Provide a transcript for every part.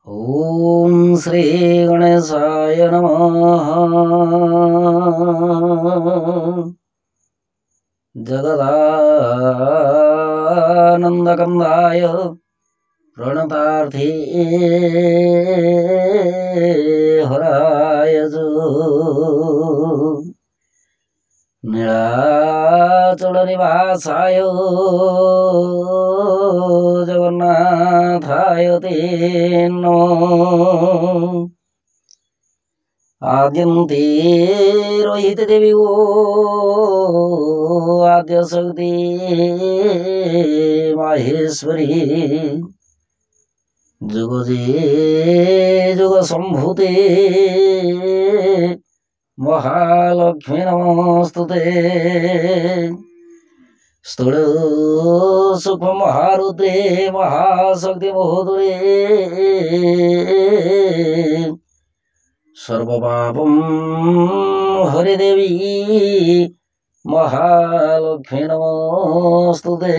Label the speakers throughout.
Speaker 1: ओम श्री गणेशाय नमः। जगदानंदकंदाय प्रणतार्थे हराय नीलाचल निवासाय जगन्नाथाय ते नमः। आद्यन्ते रोहित देवी गो आद्यशक्ति माहेश्वरी जुगजे जुग संभूते महालक्ष्मी नमस्तुते। स्थूल सूक्ष्म महारुद्रे महाशक्ति महोदरे सर्वपापं हरिदेवी महालक्ष्मी नमस्तुते।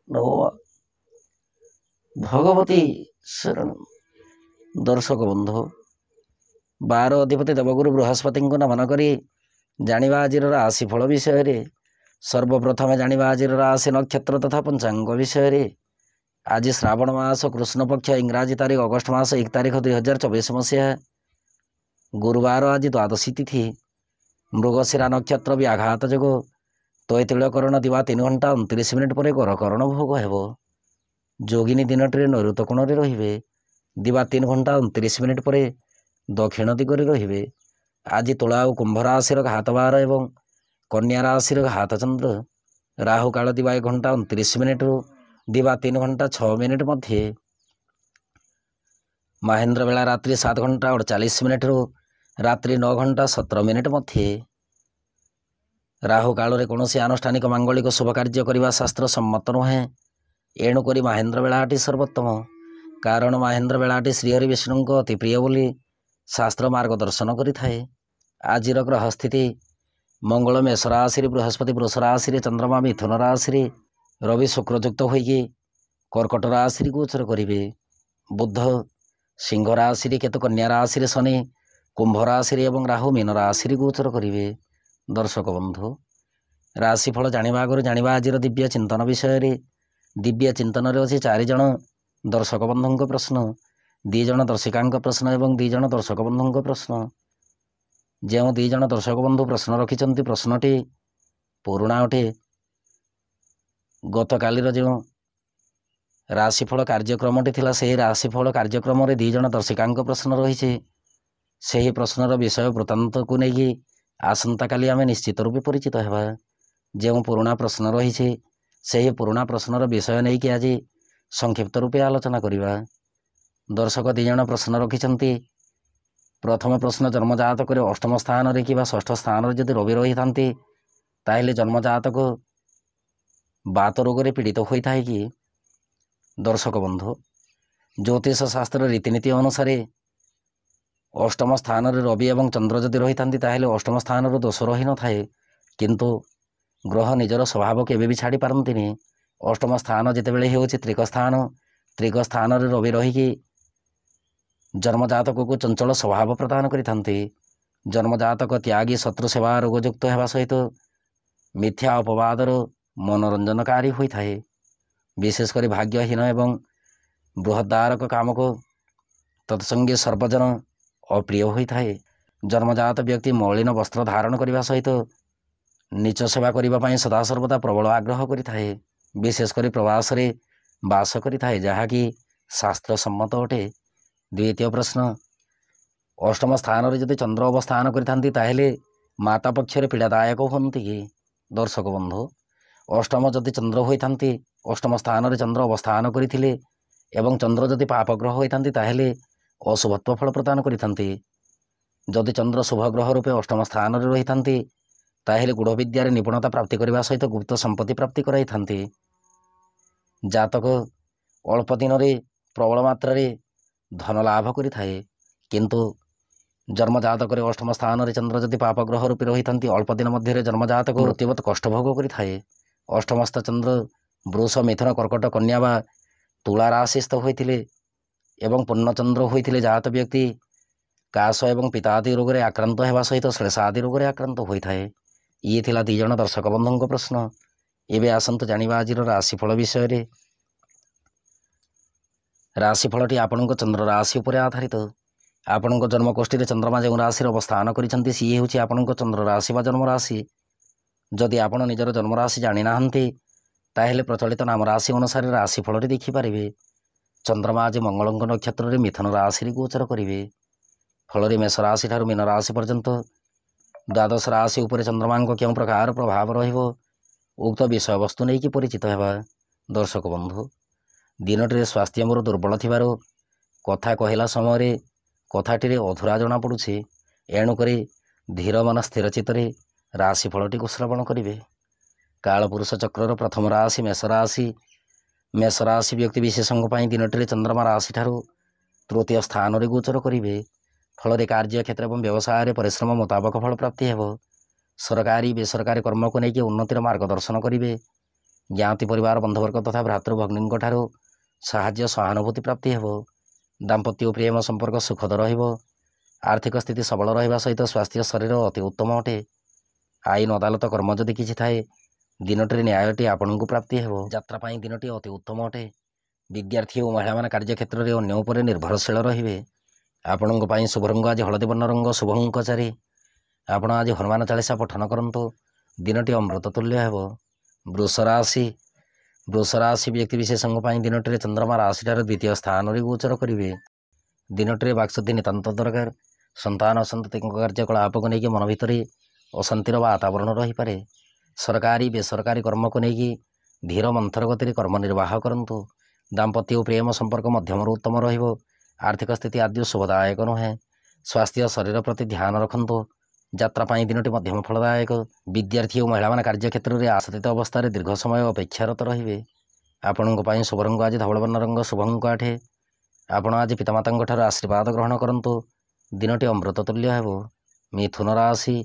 Speaker 1: नमो भगवती शरण। दर्शक बंधु 12 अधिपति देवगुरु बृहस्पति को नमन करी जानिबा आजिर राशि फल विषय। सर्वप्रथम जानिबा आजिर राशि नक्षत्र तथा पंचांग विषय। आज श्रावण मास कृष्ण पक्ष इंग्राजी तारीख अगस्ट मास 1 तारीख 2024 मसीहा गुरुवार। आज द्वादशी तिथि मृगशिरा नक्षत्र भी आघात जोग तैतिलकरण दिवा 3 घंटा 29 मिनिट पर गरकरण भोग हेब। जोगिनी दिन टे नैऋत कोण रे दिवा 3 घंटा 29 मिनिट पर दक्षिण दिगरे रे। आज तुला और कुंभ राशि घात बार एवं कन्या राशि घात चंद्र। राहु काल दिवा 1 घंटा 29 मिनिट रु दिवा 3 घंटा 6 मिनिट मध्य। महेंद्र बेला रात्रि 7 घंटा 48 मिनिट रु रात्रि 9 घंटा 17 मिनिट मध्य। राहु काल रे कौन आनुष्ठानिक मांगलिक शुभ कार्य करने शास्त्र सम्मत नुहे। एणुक महेंद्र बेलाटी सर्वोत्तम, कारण महेंद्र बेलाटी श्रीहरि विष्णु अति प्रिय बोली शास्त्र मार्गदर्शन करिथाए। आजिर ग्रह स्थिति मंगल मेष राशि, बृहस्पति वृष राशि, चंद्रमा मिथुन राशि, रवि शुक्रयुक्त होइकी कर्कट राशि गोचर करिवे। बुध सिंह राशि, केतु कन्या राशि, शनि कुंभ राशि एवं राहु मीन राशि गोचर करिवे। दर्शक बंधु राशिफल जानिबा आगरु जानिबा आजिर दिव्य चिंतन विषय। दिव्य चिंतन अच्छी 4 जन दर्शक बंधु प्रश्न, 2 जन दर्शिका प्रश्न एवं 2 जन दर्शक बंधु प्रश्न। जो 2 जन दर्शक बंधु प्रश्न रखिंट प्रश्नटी पुराणा अटे। गत कालीर जो राशिफल कार्यक्रमटी थिला से राशिफल कार्यक्रम रे 2 जन दर्शिका प्रश्न रही से प्रश्नर विषय वृत्तांत को लेकिन आसंता काली आम निश्चित रूपे परिचित हेबा। जो पुराणा प्रश्न रही से पुराणा प्रश्नर विषय नहीं कि आज संक्षिप्त रूपे आलोचना करिबा। दर्शक 2 जन प्रश्न रखिंट। प्रथम प्रश्न जन्मजातक अष्टम स्थान रे कि षष्ठ स्थान जदि रवि रही थांती ताहले जन्मजातक बात रोग रे पीड़ित होता है कि। दर्शक बंधु ज्योतिष शास्त्र रीतिनीति अनुसार अष्टम स्थान रे रवि एवं चंद्र जदि रही थांती ताहले अष्टम स्थान रो दोष रही न थाए, किंतु ग्रह निजर स्वभाव केबे भी छाड़ी पारंतिनी। अष्टम स्थान जितेबेले होछि त्रिक स्थान, त्रिक स्थान रे रवि रहीकि जन्मजातक को चंचल स्वभाव प्रदान करिथांती। जन्मजातक त्यागी शत्रु सेवा रोगयुक्त हेबा सहित मिथ्या अपवादर मनोरंजनकारी होता है। विशेषकर भाग्यहीन एवं बृहदारक काम को तत्संगे सर्वजन अप्रिय होता है। जन्मजात व्यक्ति मलिन वस्त्र धारण करने सहित नीच सेवा करने सदासर्वदा प्रबल आग्रह करिथाए। विशेषकर प्रवास रे बास करिथाए, जहाँकि शास्त्र सम्मत अटे। द्वितीय प्रश्न अष्टम स्थान रे जदि चंद्र अवस्थान करिथांती ताहेले माता पक्षरे पीड़ादायक होती कि। दर्शक बंधु अष्टम जदि चंद्र होइथांती, अष्टम स्थान रे चंद्र अवस्थान करिथिले एवं चंद्र जदि पापग्रह होइथांती ताहेले अशुभत्व फल प्रदान करिथांती। जदि चंद्र शुभग्रह रूपे अष्टम स्थान रे रहिथांती ताहेले गुढ़ विद्यार निपुणता प्राप्ति करने सहित गुप्त संपत्ति प्राप्ति कराई थांती। जातक अल्प दिन रे प्रबल मात्रा रे धन लाभ करि थाए, किंतु जन्मजातक अष्टम स्थान रे चंद्र जदि पापग्रह रूपे रही अल्प दिन मध्य जन्मजातक मृत्युवत कष्ट भोग करें। अष्टमस्थ चंद्र वृष मिथुन कर्कट कन्या बा तुला राशिस्थ होते ଏବଂ ପୂର୍ଣ୍ଣଚନ୍ଦ୍ର ହୋଇଥିଲେ ଜାତକ ବ୍ୟକ୍ତି କାଶ ଏବଂ ପିତା ଆଦି ରୋଗରେ ଆକ୍ରାନ୍ତ ହେବା ସହିତ ଶ୍ଳେଷ ଆଦି ରୋଗରେ ଆକ୍ରାନ୍ତ ହୋଇଥାଏ। ଇଏ ଥିଲା 2 ଜଣ ଦର୍ଶକ ବନ୍ଧୁଙ୍କ ପ୍ରଶ୍ନ। ଏବେ ଆସନ୍ତୁ ଜାଣିବା ଆଜିର ରାଶିଫଳ ବିଷୟରେ। ରାଶିଫଳଟି ଆପଣଙ୍କ ଚନ୍ଦ୍ର ରାଶି ଉପରେ ଆଧାରିତ। ଆପଣଙ୍କ ଜନ୍ମକୋଷ୍ଠୀରେ ଚନ୍ଦ୍ରମା ଯେଉଁ ରାଶିରେ ଅବସ୍ଥାନ କରିଛନ୍ତି ସିଏ ହେଉଛି ଆପଣଙ୍କ ଚନ୍ଦ୍ର ରାଶି ବା ଜନ୍ମ ରାଶି। ଯଦି ଆପଣ ନିଜର ଜନ୍ମରାଶି ଜାଣିନାହାନ୍ତି ତାହେଲେ ପ୍ରଚଳିତ ନାମ ରାଶି ଅନୁସାରେ ରାଶିଫଳଟି ଦେଖିପାରିବେ। ଚନ୍ଦ୍ରମା ଆଜି ମଙ୍ଗଳଙ୍କ ନକ୍ଷତ୍ରରେ ମିଥୁନ ରାଶିରେ ଗୋଚର କରିବେ। ଫଳରେ ମେଷ ରାଶି ଠାରୁ ମୀନ ରାଶି ପର୍ଯ୍ୟନ୍ତ ଦ୍ୱାଦଶ ରାଶି ଉପରେ ଚନ୍ଦ୍ରମାଙ୍କ କେଉଁ ପ୍ରକାର ପ୍ରଭାବ ରହିବ ଉକ୍ତ ବିଷୟବସ୍ତୁ ନେଇକି ପରିଚିତ ହେବା। ଦର୍ଶକ ବନ୍ଧୁ, ଦିନଟିରେ ସ୍ୱାସ୍ଥ୍ୟ ମୋର ଦୁର୍ବଳ ଥିବାରୁ କଥା କହିଲା ସମୟରେ କଥାଟିରେ ଅଧୁରା ଜଣାପଡ଼ୁଛି। ଏଣୁକରି ଧୀର ମନ ସ୍ଥିର ଚିତ୍ତରେ ରାଶିଫଳଟିକୁ ଶ୍ରବଣ କରିବେ। କାଳପୁରୁଷ ଚକ୍ରର ପ୍ରଥମ ରାଶି ମେଷ ରାଶି। ମେଷ ରାଶି ବ୍ୟକ୍ତି ବିଶେଷଙ୍କ ପାଇଁ ଦିନଟିରେ ଚନ୍ଦ୍ରମା ରାଶିଠାରୁ ତୃତୀୟ ସ୍ଥାନରେ ଗୋଚର କରିବେ। ଫଳରେ କାର୍ଯ୍ୟକ୍ଷେତ୍ର ଏବଂ ବ୍ୟବସାୟରେ ପରିଶ୍ରମ ମୁତାବକ ଫଳ ପ୍ରାପ୍ତି ହେବ। ସରକାରୀ ବେସରକାରୀ କର୍ମକୁ ନେଇକି ଉନ୍ନତିର ମାର୍ଗଦର୍ଶନ କରିବେ। ଜ୍ଞାତି ପରିବାର ବନ୍ଧୁବର୍ଗ ତଥା ଭ୍ରାତୃଭଗ୍ନୀଙ୍କ ଠାରୁ ସାହାଯ୍ୟ ସହାନୁଭୂତି ପ୍ରାପ୍ତି ହେବ। ଦାମ୍ପତ୍ୟ ଓ ପ୍ରେମ ସମ୍ପର୍କ ସୁଖଦ ରହିବ। ଆର୍ଥିକ ସ୍ଥିତି ସବଳ ରହିବା ସହିତ ସ୍ୱାସ୍ଥ୍ୟ ଶରୀର ଅତି ଉତ୍ତମ ଅଟେ। ଆଇନ ଅଦାଲତ କର୍ମ ଯଦି କିଛି ଥାଏ ଦିନଟିରେ ନ୍ୟାୟଟି ଆପଣଙ୍କୁ ପ୍ରାପ୍ତି ହେବ। ଯାତ୍ରା ପାଇଁ ଦିନଟି ଅତି ଉତ୍ତମ ଅଟେ। ବିଦ୍ୟାର୍ଥୀ ଓ ମହିଳାମାନେ କାର୍ଯ୍ୟକ୍ଷେତ୍ରରେ ଅନ୍ୟ ଉପରେ ନିର୍ଭରଶୀଳ ରହିବେ। ଆପଣଙ୍କ ପାଇଁ ଶୁଭ ରଙ୍ଗ ଆଜି ହଳଦୀ ବର୍ଣ୍ଣ ରଙ୍ଗ, ଶୁଭ ଅଙ୍କ 4। ଆପଣ ଆଜି ହନୁମାନ ଚାଳିଶା ପଠନ କରନ୍ତୁ। ଦିନଟି ଅମୃତ ତୁଲ୍ୟ ହେବ। ବୃଷ ରାଶି। ବୃଷ ରାଶି ବ୍ୟକ୍ତି ବିଶେଷଙ୍କ ପାଇଁ ଦିନଟିରେ ଚନ୍ଦ୍ରମା ରାଶିଠାରୁ ଦ୍ୱିତୀୟ ସ୍ଥାନରେ ଗୋଚର କରିବେ। ଦିନଟିରେ ବାକ୍ଶୁଦ୍ଧି ନିତାନ୍ତ ଦରକାର। ସନ୍ତାନ ସନ୍ତତିଙ୍କ କାର୍ଯ୍ୟକଳାପକୁ ନେଇକି ମନ ଭିତରେ ଅଶାନ୍ତିର ବାତାବରଣ ରହିପାରେ। ସରକାରୀ ବେସରକାରୀ କର୍ମକୁ ନେଇକି ଧୀର ମନ୍ଥର ଗତିରେ କର୍ମ ନିର୍ବାହ କରନ୍ତୁ। ଦାମ୍ପତ୍ୟ ଓ ପ୍ରେମ ସମ୍ପର୍କ ମଧ୍ୟମରୁ ଉତ୍ତମ ରହିବ। ଆର୍ଥିକ ସ୍ଥିତି ଆଦୌ ଶୁଭଦାୟକ ନୁହେଁ। ସ୍ୱାସ୍ଥ୍ୟ ଶରୀର ପ୍ରତି ଧ୍ୟାନ ରଖନ୍ତୁ। ଯାତ୍ରା ପାଇଁ ଦିନଟି ମଧ୍ୟମ ଫଳଦାୟକ। ବିଦ୍ୟାର୍ଥୀ ଓ ମହିଳାମାନେ କାର୍ଯ୍ୟକ୍ଷେତ୍ରରେ ଆଶାତୀତ ଅବସ୍ଥାରେ ଦୀର୍ଘ ସମୟ ଅପେକ୍ଷାରତ ରହିବେ। ଆପଣଙ୍କ ପାଇଁ ଶୁଭ ରଙ୍ଗ ଆଜି ଧବଳ ବର୍ଣ୍ଣ ରଙ୍ଗ, ଶୁଭ ଅଙ୍କ 8। ଆପଣ ଆଜି ପିତାମାତାଙ୍କ ଠାରୁ ଆଶୀର୍ବାଦ ଗ୍ରହଣ କରନ୍ତୁ। ଦିନଟି ଅମୃତ ତୁଲ୍ୟ ହେବ। ମିଥୁନ ରାଶି।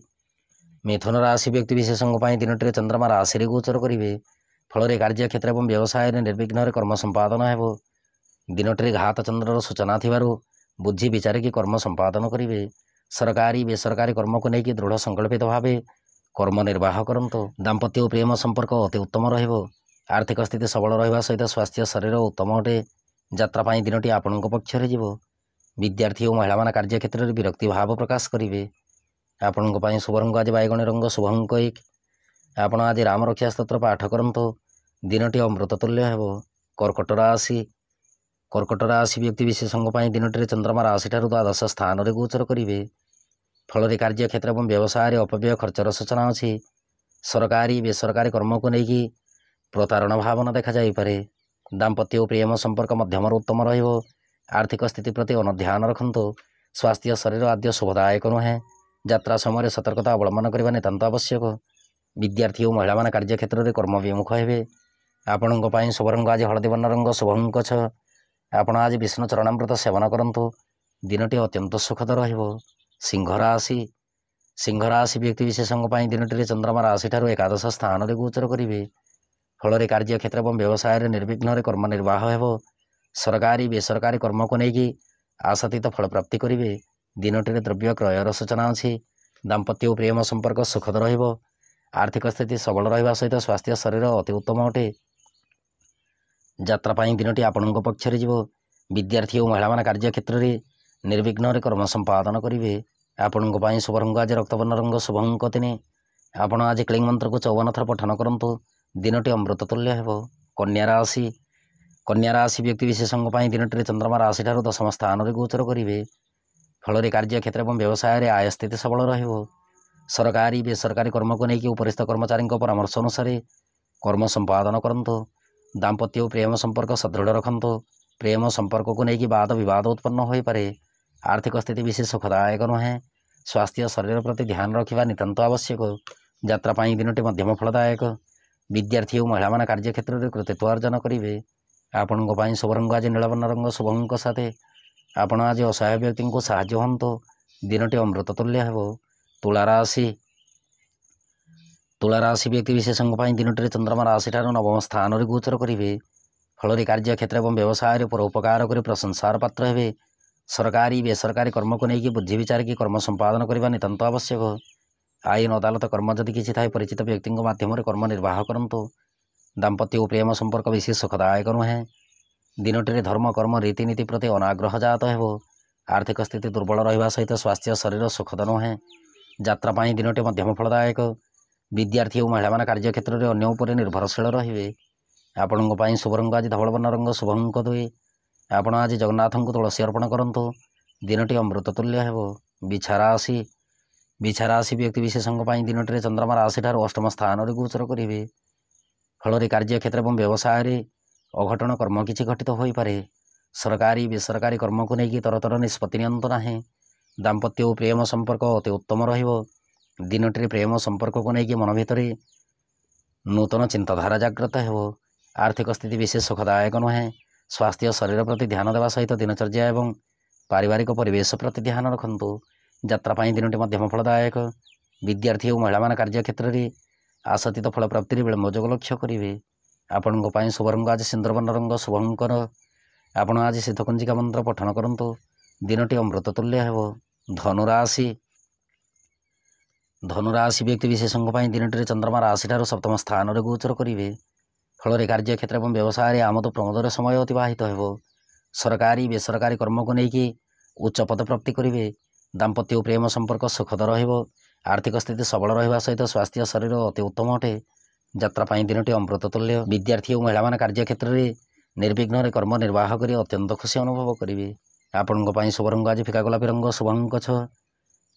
Speaker 1: ମିଥୁନ ରାଶି ବ୍ୟକ୍ତି ବିଶେଷଙ୍କ ପାଇଁ ଦିନଟିରେ ଚନ୍ଦ୍ରମା ରାଶିରେ ଗୋଚର କରିବେ। ଫଳରେ କାର୍ଯ୍ୟକ୍ଷେତ୍ର ଏବଂ ବ୍ୟବସାୟରେ ନିର୍ବିଘ୍ନରେ କର୍ମ ସମ୍ପାଦନ ହେବ। ଦିନଟିରେ ଘାତ ଚନ୍ଦ୍ରର ସୂଚନା ଥିବାରୁ ବୁଝି ବିଚାରିକି କର୍ମ ସମ୍ପାଦନ କରିବେ। ସରକାରୀ ବେସରକାରୀ କର୍ମକୁ ନେଇକି ଦୃଢ଼ ସଂକଳ୍ପିତ ଭାବେ କର୍ମ ନିର୍ବାହ କରନ୍ତୁ। ଦାମ୍ପତ୍ୟ ଓ ପ୍ରେମ ସମ୍ପର୍କ ଅତି ଉତ୍ତମ ରହିବ। ଆର୍ଥିକ ସ୍ଥିତି ସବଳ ରହିବା ସହିତ ସ୍ୱାସ୍ଥ୍ୟ ଶରୀର ଉତ୍ତମ ଅଟେ। ଯାତ୍ରା ପାଇଁ ଦିନଟି ଆପଣଙ୍କ ପକ୍ଷରେ ଯିବ। ବିଦ୍ୟାର୍ଥୀ ଓ ମହିଳାମାନେ କାର୍ଯ୍ୟକ୍ଷେତ୍ରରେ ବିରକ୍ତି ଭାବ ପ୍ରକାଶ କରିବେ। ଆପଣଙ୍କ ପାଇଁ ଶୁଭ ରଙ୍ଗ ଆଜି ବାଇଗଣୀ ରଙ୍ଗ, ଶୁଭ ଅଙ୍କ 1। ଆପଣ ଆଜି ରାମ ରକ୍ଷା ସ୍ତୋତ୍ର ପାଠ କରନ୍ତୁ। ଦିନଟି ଅମୃତ ତୁଲ୍ୟ ହେବ। କର୍କଟ ରାଶି। କର୍କଟ ରାଶି ବ୍ୟକ୍ତି ବିଶେଷଙ୍କ ପାଇଁ ଦିନଟିରେ ଚନ୍ଦ୍ରମା ରାଶିଠାରୁ ଦ୍ୱାଦଶ ସ୍ଥାନରେ ଗୋଚର କରିବେ। ଫଳରେ କାର୍ଯ୍ୟକ୍ଷେତ୍ର ଏବଂ ବ୍ୟବସାୟରେ ଅପବ୍ୟୟ ଖର୍ଚ୍ଚର ସୂଚନା ଅଛି। ସରକାରୀ ବେସରକାରୀ କର୍ମକୁ ନେଇକି ପ୍ରତାରଣା ଭାବନା ଦେଖାଯାଇପାରେ। ଦାମ୍ପତ୍ୟ ଓ ପ୍ରେମ ସମ୍ପର୍କ ମଧ୍ୟମରୁ ଉତ୍ତମ ରହିବ। ଆର୍ଥିକ ସ୍ଥିତି ପ୍ରତି ଅନୁଧ୍ୟାନ ରଖନ୍ତୁ। ସ୍ୱାସ୍ଥ୍ୟ ଶରୀର ଆଦୌ ଶୁଭଦାୟକ ନୁହେଁ। ଯାତ୍ରା ସମୟରେ ସତର୍କତା ଅବଲମ୍ବନ କରିବା ନିତାନ୍ତ ଆବଶ୍ୟକ। ବିଦ୍ୟାର୍ଥୀ ଓ ମହିଳାମାନେ କାର୍ଯ୍ୟକ୍ଷେତ୍ରରେ କର୍ମ ବିମୁଖ ହେବେ। ଆପଣଙ୍କ ପାଇଁ ଶୁଭ ରଙ୍ଗ ଆଜି ହଳଦୀ ବର୍ଣ୍ଣ ରଙ୍ଗ, ଶୁଭ ଅଙ୍କ 6। ଆପଣ ଆଜି ବିଷ୍ଣୁ ଚରଣାମୃତ ସେବନ କରନ୍ତୁ। ଦିନଟି ଅତ୍ୟନ୍ତ ସୁଖଦ ରହିବ। ସିଂହ ରାଶି। ସିଂହ ରାଶି ବ୍ୟକ୍ତି ବିଶେଷଙ୍କ ପାଇଁ ଦିନଟିରେ ଚନ୍ଦ୍ରମା ରାଶିଠାରୁ ଏକାଦଶ ସ୍ଥାନରେ ଗୋଚର କରିବେ। ଫଳରେ କାର୍ଯ୍ୟକ୍ଷେତ୍ର ଏବଂ ବ୍ୟବସାୟରେ ନିର୍ବିଘ୍ନରେ କର୍ମ ନିର୍ବାହ ହେବ। ସରକାରୀ ବେସରକାରୀ କର୍ମକୁ ନେଇକି ଆଶାତୀତ ଫଳ ପ୍ରାପ୍ତି କରିବେ। ଦିନଟିରେ ଦ୍ରବ୍ୟ କ୍ରୟର ସୂଚନା ଅଛି। ଦାମ୍ପତ୍ୟ ଓ ପ୍ରେମ ସମ୍ପର୍କ ସୁଖଦ ରହିବ। ଆର୍ଥିକ ସ୍ଥିତି ସବଳ ରହିବା ସହିତ ସ୍ୱାସ୍ଥ୍ୟ ଶରୀର ଅତି ଉତ୍ତମ ଅଟେ। ଯାତ୍ରା ପାଇଁ ଦିନଟି ଆପଣଙ୍କ ପକ୍ଷରେ ଯିବ। ବିଦ୍ୟାର୍ଥୀ ଓ ମହିଳାମାନେ କାର୍ଯ୍ୟକ୍ଷେତ୍ରରେ ନିର୍ବିଘ୍ନରେ କର୍ମ ସମ୍ପାଦନ କରିବେ। ଆପଣଙ୍କ ପାଇଁ ଶୁଭ ରଙ୍ଗ ଆଜି ରକ୍ତବର୍ଣ୍ଣ ରଙ୍ଗ, ଶୁଭ ଅଙ୍କ 3। ଆପଣ ଆଜି କ୍ଲିଂ ମନ୍ତ୍ରକୁ 54 ଥର ପଠନ କରନ୍ତୁ। ଦିନଟି ଅମୃତ ତୁଲ୍ୟ ହେବ। କନ୍ୟା ରାଶି। କନ୍ୟା ରାଶି ବ୍ୟକ୍ତି ବିଶେଷଙ୍କ ପାଇଁ ଦିନଟିରେ ଚନ୍ଦ୍ରମା ରାଶିଠାରୁ ଦଶମ ସ୍ଥାନରେ ଗୋଚର କରିବେ। ଫଳରେ କାର୍ଯ୍ୟକ୍ଷେତ୍ର ଏବଂ ବ୍ୟବସାୟରେ ଆୟ ସ୍ଥିତି ସବଳ ରହିବ। ସରକାରୀ ବେସରକାରୀ କର୍ମକୁ ନେଇକି ଉପରିସ୍ଥ କର୍ମଚାରୀଙ୍କ ପରାମର୍ଶ ଅନୁସାରେ କର୍ମ ସମ୍ପାଦନ କରନ୍ତୁ। ଦାମ୍ପତ୍ୟ ଓ ପ୍ରେମ ସମ୍ପର୍କ ସଦୃଢ଼ ରଖନ୍ତୁ। ପ୍ରେମ ସମ୍ପର୍କକୁ ନେଇକି ବାଦ ବିବାଦ ଉତ୍ପନ୍ନ ହୋଇପାରେ। ଆର୍ଥିକ ସ୍ଥିତି ବିଶେଷ ସୁଖଦାୟକ ନୁହେଁ। ସ୍ୱାସ୍ଥ୍ୟ ଶରୀର ପ୍ରତି ଧ୍ୟାନ ରଖିବା ନିତାନ୍ତ ଆବଶ୍ୟକ। ଯାତ୍ରା ପାଇଁ ଦିନଟି ମଧ୍ୟମ ଫଳଦାୟକ। ବିଦ୍ୟାର୍ଥୀ ଓ ମହିଳାମାନେ କାର୍ଯ୍ୟକ୍ଷେତ୍ରରେ କୃତିତ୍ୱ ଅର୍ଜନ କରିବେ। ଆପଣଙ୍କ ପାଇଁ ଶୁଭ ରଙ୍ଗ ଆଜି ନୀଳବର୍ଣ୍ଣ ରଙ୍ଗ, ଶୁଭ ଅଙ୍କ 7। ଆପଣ ଆଜି ଅସହାୟ ବ୍ୟକ୍ତିଙ୍କୁ ସାହାଯ୍ୟ ହୁଅନ୍ତୁ। ଦିନଟି ଅମୃତ ତୁଲ୍ୟ ହେବ। ତୁଳା ରାଶି। ତୁଳା ରାଶି ବ୍ୟକ୍ତି ବିଶେଷଙ୍କ ପାଇଁ ଦିନଟିରେ ଚନ୍ଦ୍ରମା ରାଶିଠାରୁ ନବମ ସ୍ଥାନରେ ଗୋଚର କରିବେ। ଫଳରେ କାର୍ଯ୍ୟକ୍ଷେତ୍ର ଏବଂ ବ୍ୟବସାୟରେ ପରୋପକାର କରି ପ୍ରଶଂସାର ପାତ୍ର ହେବେ। ସରକାରୀ ବେସରକାରୀ କର୍ମକୁ ନେଇକି ବୁଝି ବିଚାରିକି କର୍ମ ସମ୍ପାଦନ କରିବା ନିତାନ୍ତ ଆବଶ୍ୟକ। ଆଇନ ଅଦାଲତ କର୍ମ ଯଦି କିଛି ଥାଏ ପରିଚିତ ବ୍ୟକ୍ତିଙ୍କ ମାଧ୍ୟମରେ କର୍ମ ନିର୍ବାହ କରନ୍ତୁ। ଦାମ୍ପତ୍ୟ ଓ ପ୍ରେମ ସମ୍ପର୍କ ବେଶୀ ସୁଖଦାୟକ ନୁହେଁ। ଦିନଟିରେ ଧର୍ମ କର୍ମ ରୀତିନୀତି ପ୍ରତି ଅନାଗ୍ରହ ଜାତ ହେବ। ଆର୍ଥିକ ସ୍ଥିତି ଦୁର୍ବଳ ରହିବା ସହିତ ସ୍ୱାସ୍ଥ୍ୟ ଶରୀର ସୁଖଦ ନୁହେଁ। ଯାତ୍ରା ପାଇଁ ଦିନଟି ମଧ୍ୟମ ଫଳଦାୟକ। ବିଦ୍ୟାର୍ଥୀ ଓ ମହିଳାମାନେ କାର୍ଯ୍ୟକ୍ଷେତ୍ରରେ ଅନ୍ୟ ଉପରେ ନିର୍ଭରଶୀଳ ରହିବେ। ଆପଣଙ୍କ ପାଇଁ ଶୁଭ ରଙ୍ଗ ଆଜି ଧବଳ ବର୍ଣ୍ଣ ରଙ୍ଗ, ଶୁଭ ଅଙ୍କ 2। ଆପଣ ଆଜି ଜଗନ୍ନାଥଙ୍କୁ ତୁଳସୀ ଅର୍ପଣ କରନ୍ତୁ। ଦିନଟି ଅମୃତ ତୁଲ୍ୟ ହେବ। ବିଛା ରାଶି ବ୍ୟକ୍ତି ବିଶେଷଙ୍କ ପାଇଁ ଦିନଟିରେ ଚନ୍ଦ୍ରମା ରାଶିଠାରୁ ଅଷ୍ଟମ ସ୍ଥାନରେ ଗୋଚର କରିବେ। ଫଳରେ କାର୍ଯ୍ୟକ୍ଷେତ୍ର ଏବଂ ବ୍ୟବସାୟରେ ଅଘଟଣ କର୍ମ କିଛି ଘଟିତ ହୋଇପାରେ। ସରକାରୀ ବେସରକାରୀ କର୍ମକୁ ନେଇକି ତରତର ନିଷ୍ପତ୍ତି ନିଅନ୍ତୁ ନାହିଁ। ଦାମ୍ପତ୍ୟ ଓ ପ୍ରେମ ସମ୍ପର୍କ ଅତି ଉତ୍ତମ ରହିବ। ଦିନଟିରେ ପ୍ରେମ ସମ୍ପର୍କକୁ ନେଇକି ମନ ଭିତରେ ନୂତନ ଚିନ୍ତାଧାରା ଜାଗ୍ରତ ହେବ। ଆର୍ଥିକ ସ୍ଥିତି ବିଶେଷ ସୁଖଦାୟକ ନୁହେଁ। ସ୍ୱାସ୍ଥ୍ୟ ଶରୀର ପ୍ରତି ଧ୍ୟାନ ଦେବା ସହିତ ଦିନଚର୍ଯ୍ୟା ଏବଂ ପାରିବାରିକ ପରିବେଶ ପ୍ରତି ଧ୍ୟାନ ରଖନ୍ତୁ। ଯାତ୍ରା ପାଇଁ ଦିନଟି ମଧ୍ୟମ ଫଳଦାୟକ। ବିଦ୍ୟାର୍ଥୀ ଓ ମହିଳାମାନେ କାର୍ଯ୍ୟକ୍ଷେତ୍ରରେ ଆଶାତୀତ ଫଳ ପ୍ରାପ୍ତିରେ ବିଳମ୍ବ ଯୋଗ ଲକ୍ଷ୍ୟ କରିବେ। ଆପଣଙ୍କ ପାଇଁ ଶୁଭ ରଙ୍ଗ ଆଜି ସିନ୍ଦୁରବର୍ଣ୍ଣ ରଙ୍ଗ, ଶୁଭ ଅଙ୍କର। ଆପଣ ଆଜି ସିଦ୍ଧକୁଞ୍ଜିକା ମନ୍ତ୍ର ପଠନ କରନ୍ତୁ। ଦିନଟି ଅମୃତ ତୁଲ୍ୟ ହେବ। ଧନୁରାଶି ବ୍ୟକ୍ତି ବିଶେଷଙ୍କ ପାଇଁ ଦିନଟିରେ ଚନ୍ଦ୍ରମା ରାଶିଠାରୁ ସପ୍ତମ ସ୍ଥାନରେ ଗୋଚର କରିବେ। ଫଳରେ କାର୍ଯ୍ୟକ୍ଷେତ୍ର ଏବଂ ବ୍ୟବସାୟରେ ଆମୋଦ ପ୍ରମୋଦର ସମୟ ଅତିବାହିତ ହେବ। ସରକାରୀ ବେସରକାରୀ କର୍ମକୁ ନେଇକି ଉଚ୍ଚ ପଦ ପ୍ରାପ୍ତି କରିବେ। ଦାମ୍ପତ୍ୟ ଓ ପ୍ରେମ ସମ୍ପର୍କ ସୁଖଦ ରହିବ। ଆର୍ଥିକ ସ୍ଥିତି ସବଳ ରହିବା ସହିତ ସ୍ୱାସ୍ଥ୍ୟ ଶରୀର ଅତି ଉତ୍ତମ ଅଟେ। ଯାତ୍ରା ପାଇଁ ଦିନଟି ଅମୃତ ତୁଲ୍ୟ। ବିଦ୍ୟାର୍ଥୀ ଓ ମହିଳାମାନେ କାର୍ଯ୍ୟକ୍ଷେତ୍ରରେ ନିର୍ବିଘ୍ନରେ କର୍ମ ନିର୍ବାହ କରି ଅତ୍ୟନ୍ତ ଖୁସି ଅନୁଭବ କରିବେ। ଆପଣଙ୍କ ପାଇଁ ଶୁଭ ରଙ୍ଗ ଆଜି ଫିକା ଗୋଲାପୀ ରଙ୍ଗ, ଶୁଭ ଅଙ୍କ 6।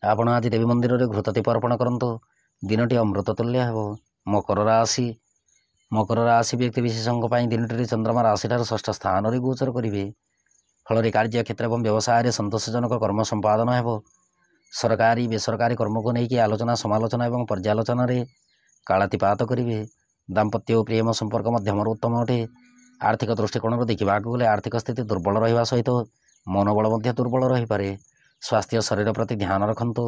Speaker 1: ଆପଣ ଆଜି ଦେବୀ ମନ୍ଦିରରେ ଘୃତ ଦୀପ ଅର୍ପଣ କରନ୍ତୁ। ଦିନଟି ଅମୃତ ତୁଲ୍ୟ ହେବ। ମକର ରାଶି ବ୍ୟକ୍ତି ବିଶେଷଙ୍କ ପାଇଁ ଦିନଟିରେ ଚନ୍ଦ୍ରମା ରାଶିଠାରୁ ଷଷ୍ଠ ସ୍ଥାନରେ ଗୋଚର କରିବେ। ଫଳରେ କାର୍ଯ୍ୟକ୍ଷେତ୍ର ଏବଂ ବ୍ୟବସାୟରେ ସନ୍ତୋଷଜନକ କର୍ମ ସମ୍ପାଦନ ହେବ। ସରକାରୀ ବେସରକାରୀ କର୍ମକୁ ନେଇକି ଆଲୋଚନା ସମାଲୋଚନା ଏବଂ ପର୍ଯ୍ୟାଲୋଚନାରେ କାଳାତିପାତ କରିବେ। ଦାମ୍ପତ୍ୟ ଓ ପ୍ରେମ ସମ୍ପର୍କ ମଧ୍ୟମରୁ ଉତ୍ତମ ଅଟେ। ଆର୍ଥିକ ଦୃଷ୍ଟିକୋଣରୁ ଦେଖିବାକୁ ଗଲେ ଆର୍ଥିକ ସ୍ଥିତି ଦୁର୍ବଳ ରହିବା ସହିତ ମନୋବଳ ମଧ୍ୟ ଦୁର୍ବଳ ରହିପାରେ। ସ୍ୱାସ୍ଥ୍ୟ ଶରୀର ପ୍ରତି ଧ୍ୟାନ ରଖନ୍ତୁ।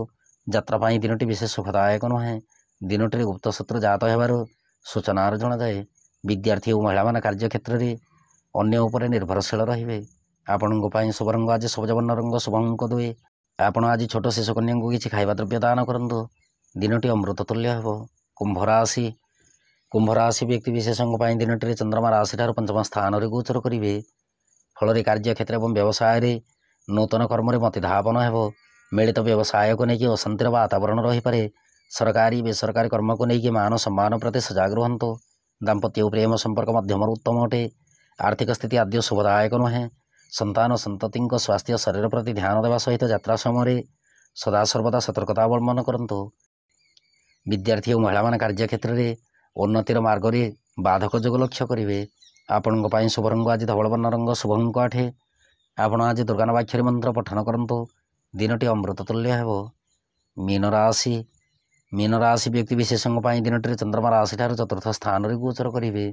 Speaker 1: ଯାତ୍ରା ପାଇଁ ଦିନଟି ବିଶେଷ ସୁଖଦାୟକ ନୁହେଁ। ଦିନଟିରେ ଗୁପ୍ତ ଶତ୍ରୁ ଜାତ ହେବାରୁ ସୂଚନାର ଜଣାଯାଏ। ବିଦ୍ୟାର୍ଥୀ ଓ ମହିଳାମାନେ କାର୍ଯ୍ୟକ୍ଷେତ୍ରରେ ଅନ୍ୟ ଉପରେ ନିର୍ଭରଶୀଳ ରହିବେ। ଆପଣଙ୍କ ପାଇଁ ଶୁଭ ରଙ୍ଗ ଆଜି ସବୁଜ ବର୍ଣ୍ଣ ରଙ୍ଗ, ଶୁଭ ଅଙ୍କ 2। ଆପଣ ଆଜି ଛୋଟ ଶିଶୁ କନ୍ୟାଙ୍କୁ କିଛି ଖାଇବା ଦ୍ରବ୍ୟ ଦାନ କରନ୍ତୁ। ଦିନଟି ଅମୃତ ତୁଲ୍ୟ ହେବ। କୁମ୍ଭ ରାଶି ବ୍ୟକ୍ତି ବିଶେଷଙ୍କ ପାଇଁ ଦିନଟିରେ ଚନ୍ଦ୍ରମା ରାଶିଠାରୁ ପଞ୍ଚମ ସ୍ଥାନରେ ଗୋଚର କରିବେ। ଫଳରେ କାର୍ଯ୍ୟକ୍ଷେତ୍ର ଏବଂ ବ୍ୟବସାୟରେ ନୂତନ କର୍ମରେ ମତିଧାବନ ହେବ। ମିଳିତ ବ୍ୟବସାୟକୁ ନେଇକି ଅଶାନ୍ତିର ବାତାବରଣ ରହିପାରେ। ସରକାରୀ ବେସରକାରୀ କର୍ମକୁ ନେଇକି ମାନ ସମ୍ମାନ ପ୍ରତି ସଜାଗ ରୁହନ୍ତୁ। ଦାମ୍ପତ୍ୟ ଓ ପ୍ରେମ ସମ୍ପର୍କ ମଧ୍ୟମରୁ ଉତ୍ତମ ଅଟେ। ଆର୍ଥିକ ସ୍ଥିତି ଆଦ୍ୟ ଶୁଭଦାୟକ ନୁହେଁ। ସନ୍ତାନ ସନ୍ତତିଙ୍କ ସ୍ୱାସ୍ଥ୍ୟ ଶରୀର ପ୍ରତି ଧ୍ୟାନ ଦେବା ସହିତ ଯାତ୍ରା ସମୟରେ ସଦାସର୍ବଦା ସତର୍କତା ଅବଲମ୍ବନ କରନ୍ତୁ। ବିଦ୍ୟାର୍ଥୀ ଓ ମହିଳାମାନେ କାର୍ଯ୍ୟକ୍ଷେତ୍ରରେ ଉନ୍ନତିର ମାର୍ଗରେ ବାଧକ ଯୋଗ ଲକ୍ଷ୍ୟ କରିବେ। ଆପଣଙ୍କ ପାଇଁ ଶୁଭ ରଙ୍ଗ ଆଜି ଧବଳ ବର୍ଣ୍ଣ ରଙ୍ଗ, ଶୁଭ ଅଙ୍କ 8। ଆପଣ ଆଜି ଦୁର୍ଗା ନବାକ୍ଷରୀ ମନ୍ତ୍ର ପଠନ କରନ୍ତୁ। ଦିନଟି ଅମୃତ ତୁଲ୍ୟ ହେବ। ମୀନ ରାଶି ବ୍ୟକ୍ତି ବିଶେଷଙ୍କ ପାଇଁ ଦିନଟିରେ ଚନ୍ଦ୍ରମା ରାଶିଠାରୁ ଚତୁର୍ଥ ସ୍ଥାନରେ ଗୋଚର କରିବେ।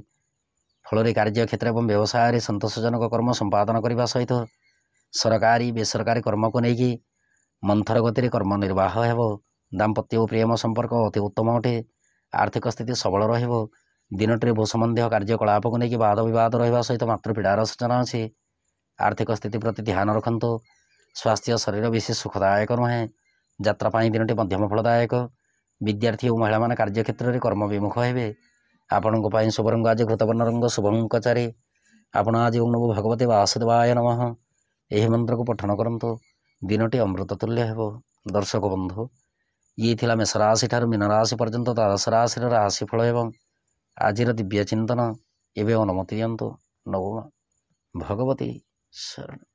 Speaker 1: ଫଳରେ କାର୍ଯ୍ୟକ୍ଷେତ୍ର ଏବଂ ବ୍ୟବସାୟରେ ସନ୍ତୋଷଜନକ କର୍ମ ସମ୍ପାଦନ କରିବା ସହିତ ସରକାରୀ ବେସରକାରୀ କର୍ମକୁ ନେଇକି ମନ୍ଥର ଗତିରେ କର୍ମ ନିର୍ବାହ ହେବ। ଦାମ୍ପତ୍ୟ ଓ ପ୍ରେମ ସମ୍ପର୍କ ଅତି ଉତ୍ତମ ଅଟେ। ଆର୍ଥିକ ସ୍ଥିତି ସବଳ ରହିବ। ଦିନଟିରେ ଭୂ ସମ୍ବନ୍ଧୀୟ କାର୍ଯ୍ୟକଳାପକୁ ନେଇକି ବାଦ ବିବାଦ ରହିବା ସହିତ ମାତ୍ର ପୀଡ଼ାର ସୂଚନା ଅଛି। ଆର୍ଥିକ ସ୍ଥିତି ପ୍ରତି ଧ୍ୟାନ ରଖନ୍ତୁ। ସ୍ୱାସ୍ଥ୍ୟ ଶରୀର ବିଶେଷ ସୁଖଦାୟକ ନୁହେଁ। ଯାତ୍ରା ପାଇଁ ଦିନଟି ମଧ୍ୟମ ଫଳଦାୟକ। ବିଦ୍ୟାର୍ଥୀ ଓ ମହିଳାମାନେ କାର୍ଯ୍ୟକ୍ଷେତ୍ରରେ କର୍ମ ବିମୁଖ ହେବେ। ଆପଣଙ୍କ ପାଇଁ ଶୁଭ ରଙ୍ଗ ଆଜି ଘୃତବର୍ଣ୍ଣ ରଙ୍ଗ, ଶୁଭ ଅଙ୍କ 4। ଆପଣ ଆଜି ଓଁ ନମୋ ଭଗବତେ ବାସୁଦେବାୟ ନମଃ ଏହି ମନ୍ତ୍ରକୁ ପଠନ କରନ୍ତୁ। ଦିନଟି ଅମୃତ ତୁଲ୍ୟ ହେବ। ଦର୍ଶକ ବନ୍ଧୁ, ଇଏ ଥିଲା ମେଷ ରାଶି ଠାରୁ ମୀନ ରାଶି ପର୍ଯ୍ୟନ୍ତ ଦ୍ୱାଦଶ ରାଶିର ରାଶିଫଳ ଏବଂ ଆଜିର ଦିବ୍ୟ ଚିନ୍ତନ। ଏବେ ଅନୁମତି ଦିଅନ୍ତୁ। ନମୋ ଭଗବତେ ଶରଣ।